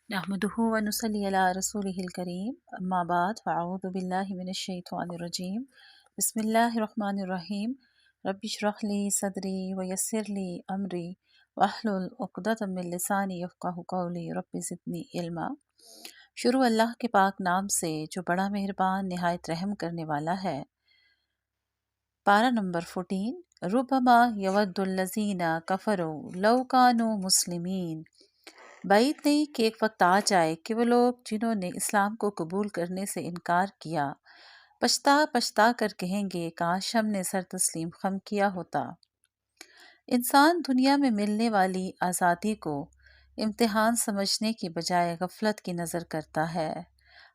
نحمده ونصلي على رسوله الكريم اما بعد فاعوذ بالله من الشیطان الرجیم بسم اللہ الرحمن الرحیم رب اشرح لی صدری ویسر لی امری واحلل عقدۃ من لسانی یفقهوا قولی رب زدنی علما۔ شروع اللہ کے پاک نام سے جو بڑا مہربان نہایت رحم کرنے والا ہے۔ پارہ نمبر 14۔ ربما یود الذین کفروا لو کانوا مسلمین۔ بعید نہیں کہ ایک وقت آ جائے کہ وہ لوگ جنہوں نے اسلام کو قبول کرنے سے انکار کیا پچھتا پچھتا کر کہیں گے کاش ہم نے سر تسلیم خم کیا ہوتا۔ انسان دنیا میں ملنے والی آزادی کو امتحان سمجھنے کی بجائے غفلت کی نظر کرتا ہے،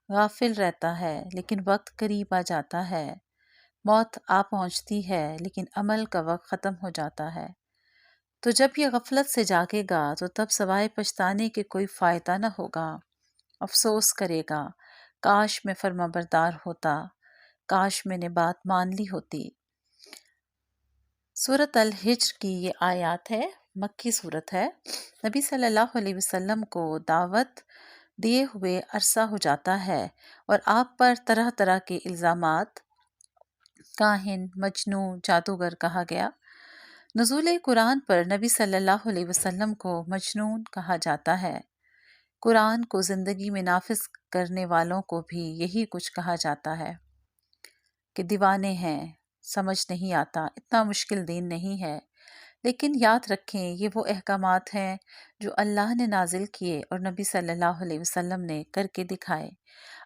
غافل رہتا ہے، لیکن وقت قریب آ جاتا ہے، موت آ پہنچتی ہے لیکن عمل کا وقت ختم ہو جاتا ہے۔ تو جب یہ غفلت سے جاگے گا تو تب سوائے پچھتانے کے کوئی فائدہ نہ ہوگا، افسوس کرے گا کاش میں فرما بردار ہوتا، کاش میں نے بات مان لی ہوتی۔ سورۃ الحجر کی یہ آیات ہے، مکی صورت ہے۔ نبی صلی اللہ علیہ وسلم کو دعوت دیے ہوئے عرصہ ہو جاتا ہے اور آپ پر طرح طرح کے الزامات، کاہن، مجنون، جادوگر کہا گیا۔ نزول قرآن پر نبی صلی اللہ علیہ وسلم کو مجنون کہا جاتا ہے۔ قرآن کو زندگی میں نافذ کرنے والوں کو بھی یہی کچھ کہا جاتا ہے کہ دیوانے ہیں، سمجھ نہیں آتا، اتنا مشکل دین نہیں ہے۔ لیکن یاد رکھیں یہ وہ احکامات ہیں جو اللہ نے نازل کیے اور نبی صلی اللہ علیہ وسلم نے کر کے دکھائے۔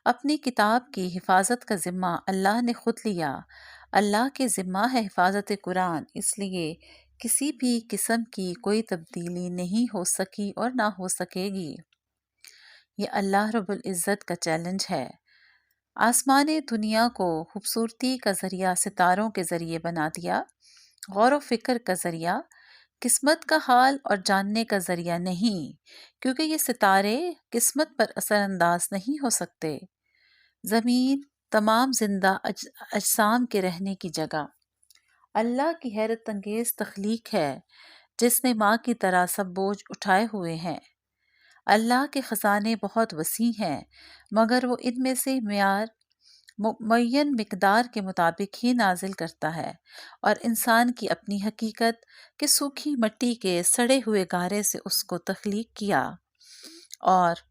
اپنی کتاب کی حفاظت کا ذمہ اللہ نے خود لیا۔ اللہ کے ذمہ ہے حفاظت قرآن، اس لیے کسی بھی قسم کی کوئی تبدیلی نہیں ہو سکی اور نہ ہو سکے گی۔ یہ اللہ رب العزت کا چیلنج ہے۔ آسمان دنیا کو خوبصورتی کا ذریعہ ستاروں کے ذریعے بنا دیا، غور و فکر کا ذریعہ، قسمت کا حال اور جاننے کا ذریعہ نہیں، کیونکہ یہ ستارے قسمت پر اثر انداز نہیں ہو سکتے۔ زمین تمام زندہ اجسام کے رہنے کی جگہ۔ اللہ کی حیرت انگیز تخلیق ہے جس نے ماں کی طرح سب بوجھ اٹھائے ہوئے ہیں۔ اللہ کے خزانے بہت وسیع ہیں مگر وہ ان میں سے معین مقدار کے مطابق ہی نازل کرتا ہے، اور انسان کی اپنی حقیقت کہ سوکھی مٹی کے سڑے ہوئے گارے سے اس کو تخلیق کیا، اور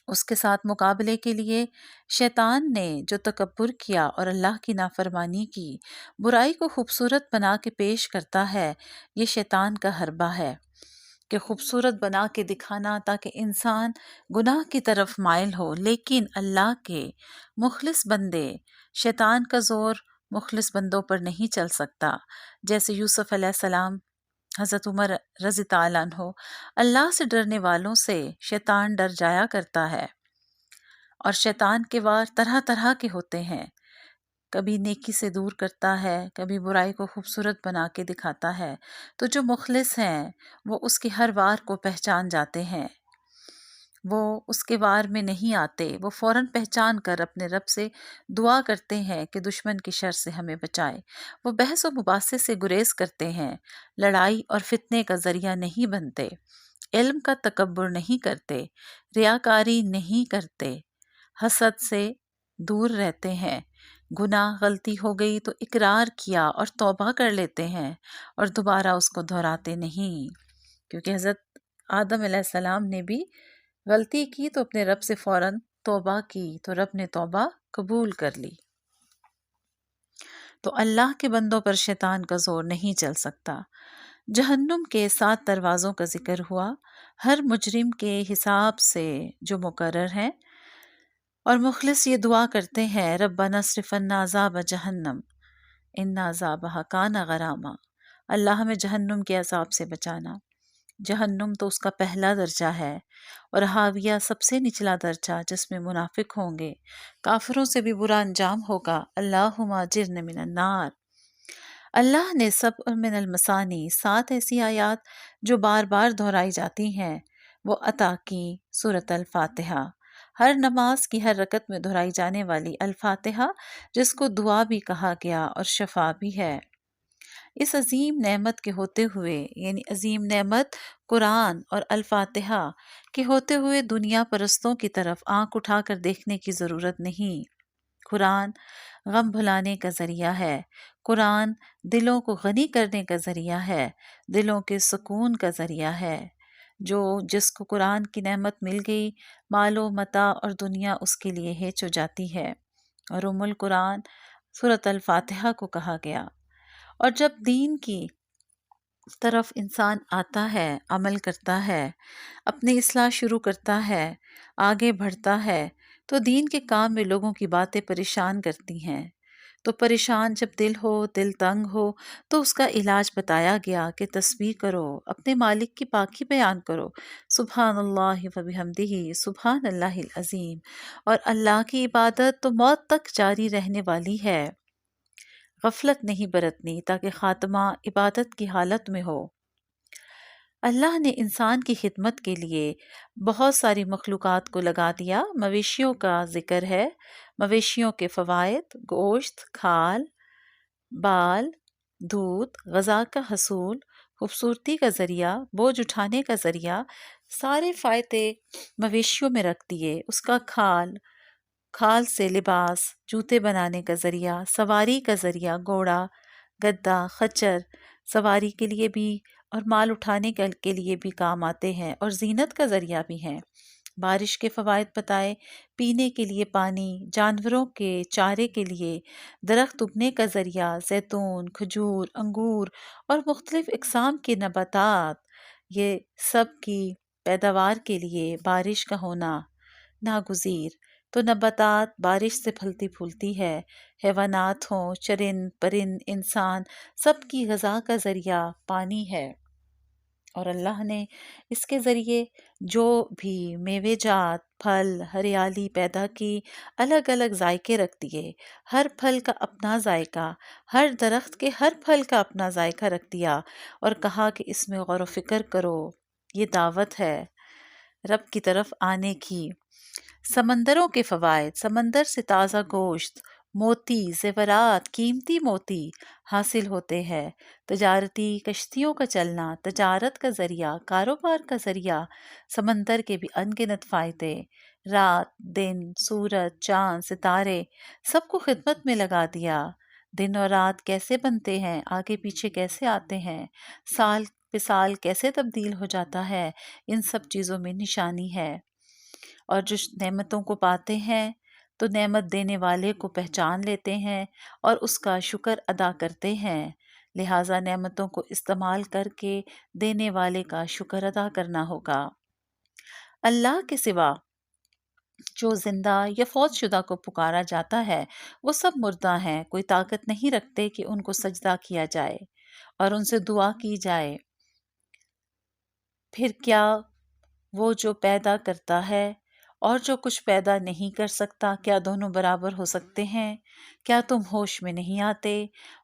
اس کے ساتھ مقابلے کے لیے شیطان نے جو تکبر کیا اور اللہ کی نافرمانی کی، برائی کو خوبصورت بنا کے پیش کرتا ہے۔ یہ شیطان کا حربہ ہے کہ خوبصورت بنا کے دکھانا تاکہ انسان گناہ کی طرف مائل ہو، لیکن اللہ کے مخلص بندے، شیطان کا زور مخلص بندوں پر نہیں چل سکتا۔ جیسے یوسف علیہ السلام، حضرت عمر رضی تعالیٰ عنہ، اللہ سے ڈرنے والوں سے شیطان ڈر جایا کرتا ہے، اور شیطان کے وار طرح طرح کے ہوتے ہیں، کبھی نیکی سے دور کرتا ہے، کبھی برائی کو خوبصورت بنا کے دکھاتا ہے۔ تو جو مخلص ہیں وہ اس کے ہر وار کو پہچان جاتے ہیں، وہ اس کے وار میں نہیں آتے، وہ فوراً پہچان کر اپنے رب سے دعا کرتے ہیں کہ دشمن کی شر سے ہمیں بچائے۔ وہ بحث و مباحثے سے گریز کرتے ہیں، لڑائی اور فتنے کا ذریعہ نہیں بنتے، علم کا تکبر نہیں کرتے، ریاکاری نہیں کرتے، حسد سے دور رہتے ہیں، گناہ غلطی ہو گئی تو اقرار کیا اور توبہ کر لیتے ہیں اور دوبارہ اس کو دہراتے نہیں، کیونکہ حضرت آدم علیہ السلام نے بھی غلطی کی تو اپنے رب سے فوراً توبہ کی تو رب نے توبہ قبول کر لی۔ تو اللہ کے بندوں پر شیطان کا زور نہیں چل سکتا۔ جہنم کے 7 دروازوں کا ذکر ہوا، ہر مجرم کے حساب سے جو مقرر ہیں، اور مخلص یہ دعا کرتے ہیں ربنا اصرف عنا عذاب جہنم ان عذابها کان غراما، اللہ ہمیں جہنم کے عذاب سے بچانا۔ جہنم تو اس کا پہلا درجہ ہے، اور حاویہ سب سے نچلا درجہ جس میں منافق ہوں گے، کافروں سے بھی برا انجام ہوگا۔ اللہم اجرنا من النار۔ اللہ نے سب من المثانی 7 ایسی آیات جو بار بار دہرائی جاتی ہیں وہ عطا کی۔ سورۃ الفاتحہ، ہر نماز کی ہر رکعت میں دہرائی جانے والی الفاتحہ، جس کو دعا بھی کہا گیا اور شفا بھی ہے۔ اس عظیم نعمت کے ہوتے ہوئے، یعنی عظیم نعمت قرآن اور الفاتحہ کے ہوتے ہوئے دنیا پرستوں کی طرف آنکھ اٹھا کر دیکھنے کی ضرورت نہیں۔ قرآن غم بھلانے کا ذریعہ ہے، قرآن دلوں کو غنی کرنے کا ذریعہ ہے، دلوں کے سکون کا ذریعہ ہے۔ جس کو قرآن کی نعمت مل گئی، مال و متاع اور دنیا اس کے لیے ہیچ ہو جاتی ہے۔ اور ام القرآن سورۃ الفاتحہ کو کہا گیا۔ اور جب دین کی طرف انسان آتا ہے، عمل کرتا ہے، اپنی اصلاح شروع کرتا ہے، آگے بڑھتا ہے، تو دین کے کام میں لوگوں کی باتیں پریشان کرتی ہیں۔ تو پریشان جب دل ہو، دل تنگ ہو، تو اس کا علاج بتایا گیا کہ تسبیح کرو، اپنے مالک کی پاکی بیان کرو، سبحان اللہ و بحمدہ، سبحان اللہ العظیم۔ اور اللہ کی عبادت تو موت تک جاری رہنے والی ہے، غفلت نہیں برتنی تاکہ خاتمہ عبادت کی حالت میں ہو۔ اللہ نے انسان کی خدمت کے لیے بہت ساری مخلوقات کو لگا دیا۔ مویشیوں کا ذکر ہے، مویشیوں کے فوائد: گوشت، کھال، بال، دودھ، غذا کا حصول، خوبصورتی کا ذریعہ، بوجھ اٹھانے کا ذریعہ، سارے فائدے مویشیوں میں رکھ دیے۔ اس کا کھال سے لباس، جوتے بنانے کا ذریعہ، سواری کا ذریعہ، گھوڑا، گدا، خچر، سواری کے لیے بھی اور مال اٹھانے کے لیے بھی کام آتے ہیں، اور زینت کا ذریعہ بھی ہیں۔ بارش کے فوائد بتائے: پینے کے لیے پانی، جانوروں کے چارے کے لیے، درخت اگنے کا ذریعہ، زیتون، کھجور، انگور اور مختلف اقسام کے نباتات، یہ سب کی پیداوار کے لیے بارش کا ہونا ناگزیر۔ تو نباتات بارش سے پھلتی پھولتی ہے، حیوانات ہوں، چرند پرند، انسان، سب کی غذا کا ذریعہ پانی ہے۔ اور اللہ نے اس کے ذریعے جو بھی میوے جات، پھل، ہریالی پیدا کی، الگ الگ ذائقے رکھ دیے، ہر پھل کا اپنا ذائقہ، ہر درخت کے ہر پھل کا اپنا ذائقہ رکھ دیا، اور کہا کہ اس میں غور و فکر کرو، یہ دعوت ہے رب کی طرف آنے کی۔ سمندروں کے فوائد: سمندر سے تازہ گوشت، موتی، زیورات، قیمتی موتی حاصل ہوتے ہیں۔ تجارتی کشتیوں کا چلنا، تجارت کا ذریعہ، کاروبار کا ذریعہ، سمندر کے بھی انگنت فائدے۔ رات، دن، سورج، چاند، ستارے، سب کو خدمت میں لگا دیا۔ دن اور رات کیسے بنتے ہیں، آگے پیچھے کیسے آتے ہیں، سال پہ سال کیسے تبدیل ہو جاتا ہے، ان سب چیزوں میں نشانی ہے۔ اور جو نعمتوں کو پاتے ہیں تو نعمت دینے والے کو پہچان لیتے ہیں اور اس کا شکر ادا کرتے ہیں، لہٰذا نعمتوں کو استعمال کر کے دینے والے کا شکر ادا کرنا ہوگا۔ اللہ کے سوا جو زندہ یا فوت شدہ کو پکارا جاتا ہے وہ سب مردہ ہیں، کوئی طاقت نہیں رکھتے کہ ان کو سجدہ کیا جائے اور ان سے دعا کی جائے۔ پھر کیا وہ جو پیدا کرتا ہے اور جو کچھ پیدا نہیں کر سکتا، کیا دونوں برابر ہو سکتے ہیں؟ کیا تم ہوش میں نہیں آتے؟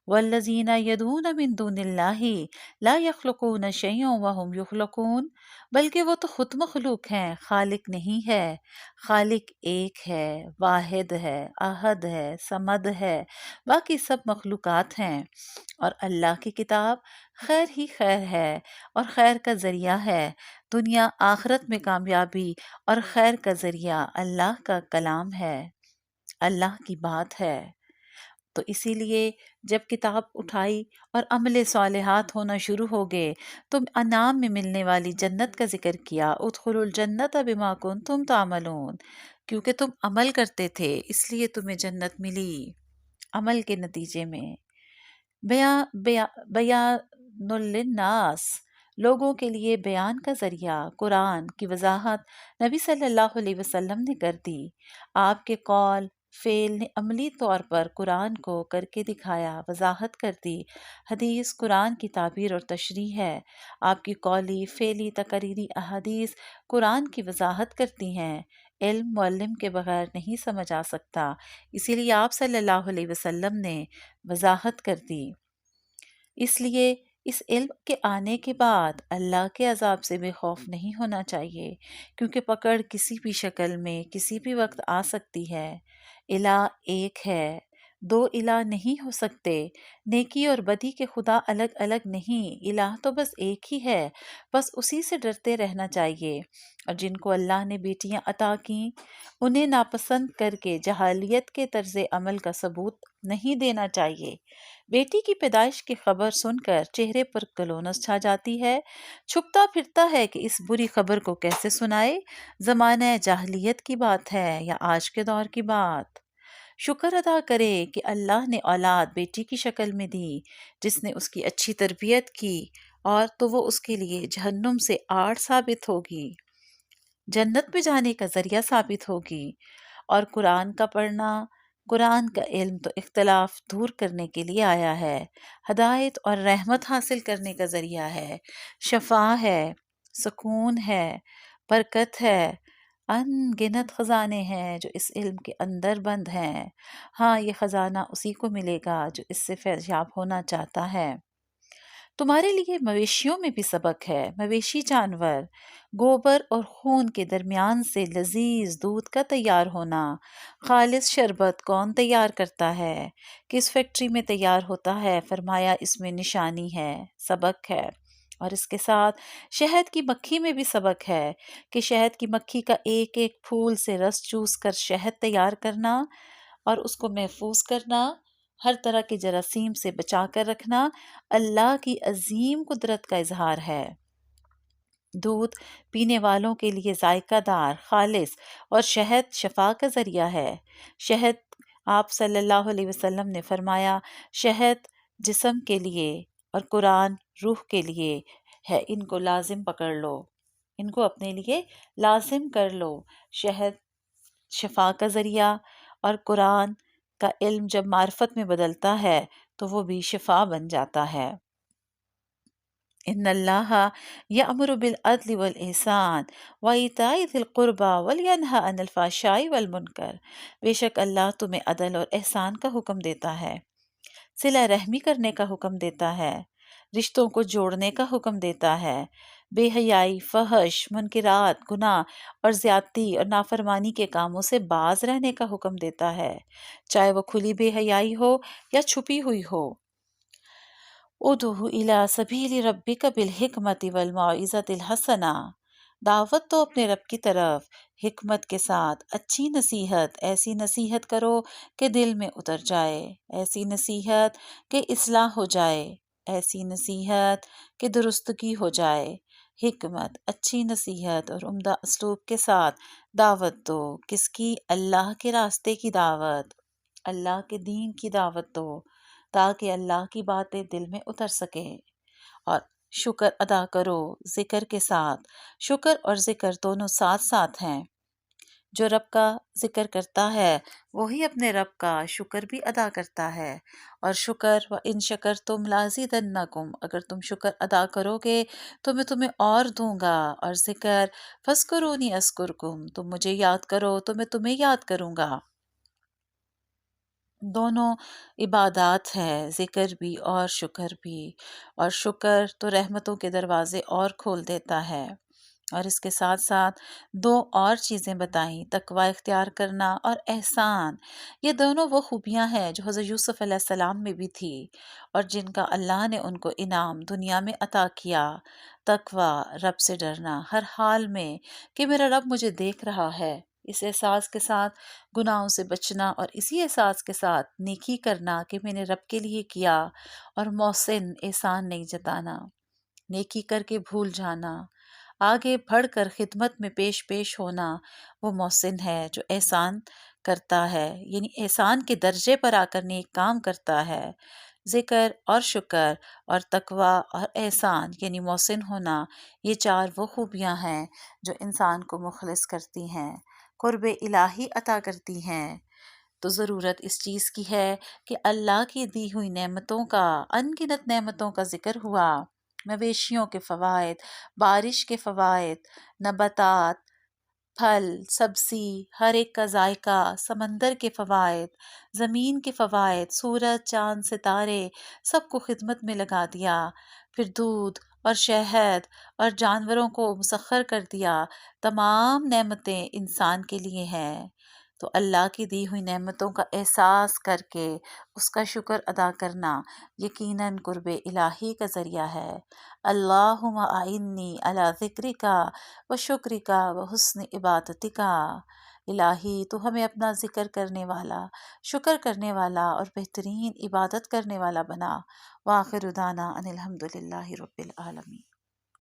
وَالَّذِينَ يَدْعُونَ مِن دُونِ اللَّهِ لَا يَخْلُقُونَ شَيْئًا وَهُمْ يُخْلَقُونَ، بلکہ وہ تو خود مخلوق ہیں، خالق نہیں ہے۔ خالق ایک ہے، واحد ہے، احد ہے، صمد ہے، باقی سب مخلوقات ہیں۔ اور اللہ کی کتاب خیر ہی خیر ہے اور خیر کا ذریعہ ہے، دنیا آخرت میں کامیابی اور خیر کا ذریعہ اللہ کا کلام ہے، اللہ کی بات ہے۔ تو اسی لیے جب کتاب اٹھائی اور عمل صالحات ہونا شروع ہو گئے تو انعام میں ملنے والی جنت کا ذکر کیا، ادخلوا الجنت بما کنتم تعملون، کیونکہ تم عمل کرتے تھے اس لیے تمہیں جنت ملی، عمل کے نتیجے میں۔ بیان للناس، لوگوں کے لیے بیان کا ذریعہ، قرآن کی وضاحت نبی صلی اللہ علیہ وسلم نے کر دی۔ آپ کے قول فعل نے عملی طور پر قرآن کو کر کے دکھایا، وضاحت کر دی۔ حدیث قرآن کی تعبیر اور تشریح ہے۔ آپ کی قولی، فعلی، تقریری احادیث قرآن کی وضاحت کرتی ہیں۔ علم معلم کے بغیر نہیں سمجھ آ سکتا، اسی لیے آپ صلی اللہ علیہ وسلم نے وضاحت کر دی۔ اس لیے اس علم کے آنے کے بعد اللہ کے عذاب سے بے خوف نہیں ہونا چاہیے، کیونکہ پکڑ کسی بھی شکل میں کسی بھی وقت آ سکتی ہے۔ الہ ایک ہے، دو الہ نہیں ہو سکتے، نیکی اور بدی کے خدا الگ الگ نہیں، الہ تو بس ایک ہی ہے، بس اسی سے ڈرتے رہنا چاہیے۔ اور جن کو اللہ نے بیٹیاں عطا کیں انہیں ناپسند کر کے جاہلیت کے طرز عمل کا ثبوت نہیں دینا چاہیے۔ بیٹی کی پیدائش کی خبر سن کر چہرے پر کلونس چھا جاتی ہے، چھپتا پھرتا ہے کہ اس بری خبر کو کیسے سنائے، زمانہ جاہلیت کی بات ہے یا آج کے دور کی بات۔ شکر ادا کرے کہ اللہ نے اولاد بیٹی کی شکل میں دی، جس نے اس کی اچھی تربیت کی، اور تو وہ اس کے لیے جہنم سے آڑ ثابت ہوگی، جنت میں جانے کا ذریعہ ثابت ہوگی۔ اور قرآن کا پڑھنا، قرآن کا علم تو اختلاف دور کرنے کے لیے آیا ہے، ہدایت اور رحمت حاصل کرنے کا ذریعہ ہے، شفا ہے، سکون ہے، برکت ہے، ان گنت خزانے ہیں جو اس علم کے اندر بند ہیں۔ ہاں، یہ خزانہ اسی کو ملے گا جو اس سے فیضیاب ہونا چاہتا ہے۔ تمہارے لیے مویشیوں میں بھی سبق ہے۔ مویشی جانور گوبر اور خون کے درمیان سے لذیذ دودھ کا تیار ہونا۔ خالص شربت کون تیار کرتا ہے؟ کس فیکٹری میں تیار ہوتا ہے؟ فرمایا اس میں نشانی ہے، سبق ہے۔ اور اس کے ساتھ شہد کی مکھی میں بھی سبق ہے کہ شہد کی مکھی کا ایک ایک پھول سے رس چوس کر شہد تیار کرنا اور اس کو محفوظ کرنا، ہر طرح کے جراثیم سے بچا کر رکھنا، اللہ کی عظیم قدرت کا اظہار ہے۔ دودھ پینے والوں کے لیے ذائقہ دار، خالص، اور شہد شفا کا ذریعہ ہے۔ شہد، آپ صلی اللہ علیہ وسلم نے فرمایا، شہد جسم کے لیے اور قرآن روح کے لیے ہے، ان کو لازم پکڑ لو، ان کو اپنے لیے لازم کر لو۔ شہد شفا کا ذریعہ، اور قرآن کا علم جب معرفت میں بدلتا ہے تو وہ بھی شفا بن جاتا ہے۔ ان اللہ یأمر بالعدل والإحسان وإیتاء ذی القربى وینہی عن الفحشاء والمنکر، بے شک اللہ تمہیں عدل اور احسان کا حکم دیتا ہے، صلہ رحمی کرنے کا حکم دیتا ہے، رشتوں کو جوڑنے کا حکم دیتا ہے، بے حیائی، فحش، منکرات، گناہ اور زیادتی اور نافرمانی کے کاموں سے باز رہنے کا حکم دیتا ہے، چاہے وہ کھلی بے حیائی ہو یا چھپی ہوئی ہو۔ ادعو الی سبیل ربک بالحکمت والموعظۃ الحسنہ، دعوت تو اپنے رب کی طرف حکمت کے ساتھ، اچھی نصیحت، ایسی نصیحت کرو کہ دل میں اتر جائے، ایسی نصیحت کہ اصلاح ہو جائے، ایسی نصیحت کہ درستگی ہو جائے۔ حکمت، اچھی نصیحت اور عمدہ اسلوب کے ساتھ دعوت دو، کس کی؟ اللہ کے راستے کی دعوت، اللہ کے دین کی دعوت دو، تاکہ اللہ کی باتیں دل میں اتر سکے۔ اور شکر ادا کرو ذکر کے ساتھ، شکر اور ذکر دونوں ساتھ ساتھ ہیں۔ جو رب کا ذکر کرتا ہے وہی اپنے رب کا شکر بھی ادا کرتا ہے۔ اور شکر، وَإِن شَكَرْتُمْ لَأَزِيدَنَّكُمْ، اگر تم شکر ادا کرو گے تو میں تمہیں اور دوں گا۔ اور ذکر، فَاذْكُرُونِي أَذْكُرْكُمْ، تم مجھے یاد کرو تو میں تمہیں یاد کروں گا۔ دونوں عبادات ہے، ذکر بھی اور شکر بھی، اور شکر تو رحمتوں کے دروازے اور کھول دیتا ہے۔ اور اس کے ساتھ ساتھ دو اور چیزیں بتائیں، تقوی اختیار کرنا اور احسان۔ یہ دونوں وہ خوبیاں ہیں جو حضرت یوسف علیہ السلام میں بھی تھی اور جن کا اللہ نے ان کو انعام دنیا میں عطا کیا۔ تقوی، رب سے ڈرنا ہر حال میں کہ میرا رب مجھے دیکھ رہا ہے، اس احساس کے ساتھ گناہوں سے بچنا، اور اسی احساس کے ساتھ نیکی کرنا کہ میں نے رب کے لیے کیا، اور محسن، احسان نہیں جتانا، نیکی کر کے بھول جانا، آگے بڑھ کر خدمت میں پیش ہونا، وہ محسن ہے جو احسان کرتا ہے، یعنی احسان کے درجے پر آ کر نیک کام کرتا ہے۔ ذکر اور شکر اور تقوی اور احسان یعنی محسن ہونا، یہ چار وہ خوبیاں ہیں جو انسان کو مخلص کرتی ہیں، قرب الہی عطا کرتی ہیں۔ تو ضرورت اس چیز کی ہے کہ اللہ کی دی ہوئی نعمتوں کا، ان گنت نعمتوں کا ذکر ہوا، مویشیوں کے فوائد، بارش کے فوائد، نباتات، پھل، سبزی، ہر ایک کا ذائقہ، سمندر کے فوائد، زمین کے فوائد، سورج، چاند، ستارے، سب کو خدمت میں لگا دیا، پھر دودھ اور شہد اور جانوروں کو مسخر کر دیا، تمام نعمتیں انسان کے لیے ہیں۔ تو اللہ کی دی ہوئی نعمتوں کا احساس کر کے اس کا شکر ادا کرنا یقیناً قرب الہی کا ذریعہ ہے۔ اللہم اعنی علی ذکرک و شکرک و حسن عبادتک۔ الہی تو ہمیں اپنا ذکر کرنے والا، شکر کرنے والا اور بہترین عبادت کرنے والا بنا۔ وآخر دعوانا ان الحمد للہ رب العالمین۔